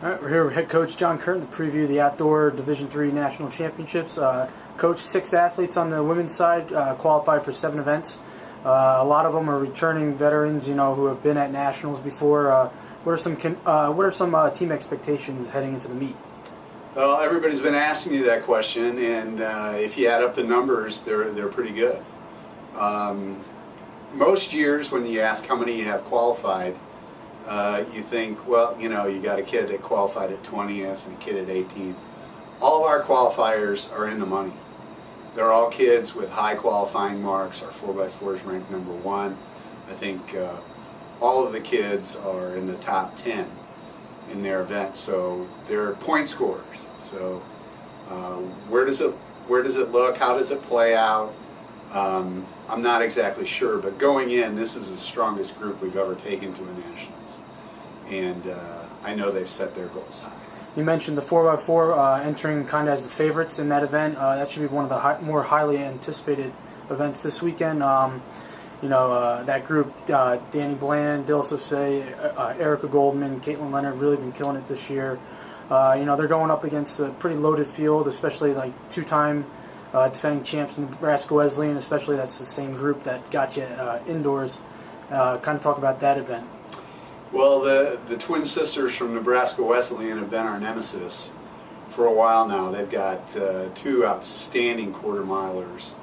All right, we're here with head coach John Curtin to preview the outdoor Division III National Championships. Coach, 6 athletes on the women's side qualified for 7 events. A lot of them are returning veterans, who have been at nationals before. What are some team expectations heading into the meet? Well, everybody's been asking me that question, and if you add up the numbers, they're pretty good. Most years, when you ask how many you have qualified, you think, well, you got a kid that qualified at 20th and a kid at 18th. All of our qualifiers are in the money. They're all kids with high qualifying marks. Our 4x4 is ranked number 1. I think all of the kids are in the top 10 in their event, so they're point scorers. So where does it look? How does it play out? I'm not exactly sure, but going in, this is the strongest group we've ever taken to a nationals, and I know they've set their goals high. You mentioned the 4x4 entering kind of as the favorites in that event. That should be one of the more highly anticipated events this weekend. That group, Danny Bland, Dil Sosay, Erica Goldman, Caitlin Leonard, really been killing it this year. They're going up against a pretty loaded field, especially like 2-time defending champs in Nebraska Wesleyan, especially that's the same group that got you indoors. Kind of talk about that event. Well, the twin sisters from Nebraska Wesleyan have been our nemesis for a while now. They've got 2 outstanding quarter milers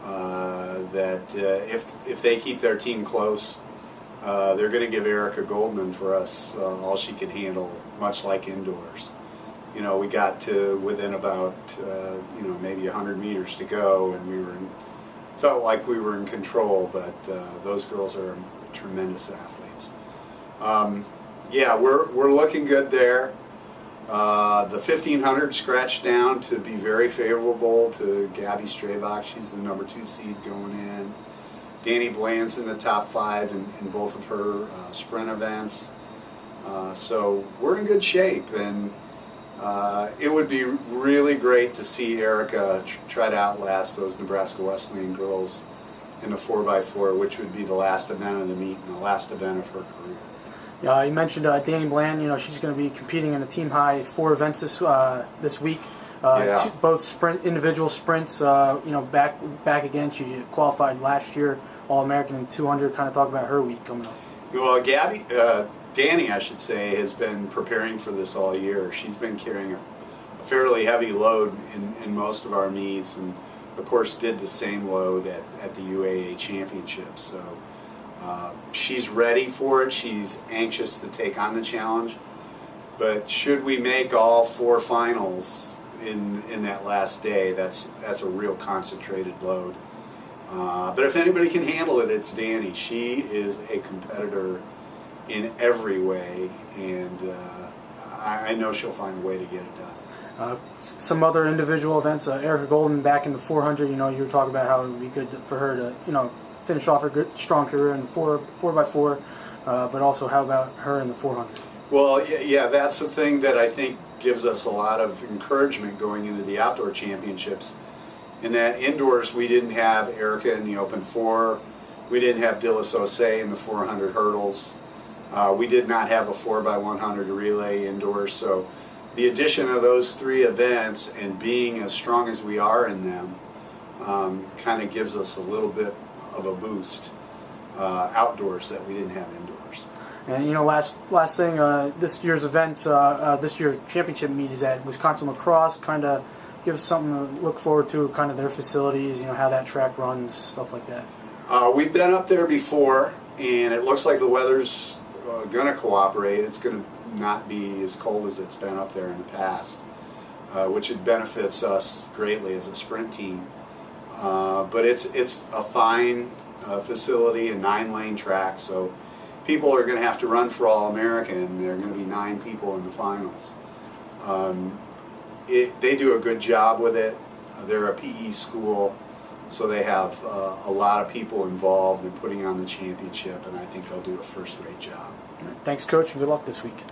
that if they keep their team close, they're going to give Erica Goldman for us all she can handle, much like indoors. We got to within about maybe 100 meters to go, and felt like we were in control. But those girls are tremendous athletes. We're looking good there. The 1500 scratched down to be very favorable to Gabby Strabach. She's the number 2 seed going in. Danny Bland's in the top 5 in both of her sprint events. So we're in good shape, and it would be really great to see Erica try to outlast those Nebraska Wesleyan girls in the 4x4, which would be the last event of the meet and the last event of her career. You mentioned Danny Bland. She's going to be competing in a team high 4 events this week. Both individual sprints. Back again. She qualified last year, All-American in 200. Kind of talk about her week coming up. Well, Danny, I should say, has been preparing for this all year. She's been carrying a fairly heavy load in most of our meets, and of course did the same load at the UAA Championships. So she's ready for it. She's anxious to take on the challenge. But should we make all 4 finals in that last day, that's a real concentrated load. But if anybody can handle it, it's Danny. She is a competitor in every way, and I know she'll find a way to get it done. Some other individual events, Erica Goldman back in the 400. You were talking about how it would be good for her to finish off her good, strong career in the 4x4, but also how about her in the 400? Well, yeah, that's the thing that I think gives us a lot of encouragement going into the outdoor championships. In that indoors, we didn't have Erica in the open 4. We didn't have Dil Sosay in the 400 hurdles. We did not have a 4x100 relay indoors. So the addition of those 3 events and being as strong as we are in them kind of gives us a little bit of a boost outdoors that we didn't have indoors. And last thing, this year's event, this year's championship meet is at Wisconsin Lacrosse. Kind of give us something to look forward to, kind of their facilities, how that track runs, stuff like that. We've been up there before, and it looks like the weather's going to cooperate. It's going to not be as cold as it's been up there in the past, which it benefits us greatly as a sprint team. But it's a fine facility, a 9-lane track, so people are going to have to run for All-American. There are going to be 9 people in the finals. They do a good job with it. They're a PE school, so they have a lot of people involved in putting on the championship, and I think they'll do a first-rate job. Thanks, Coach, and good luck this week.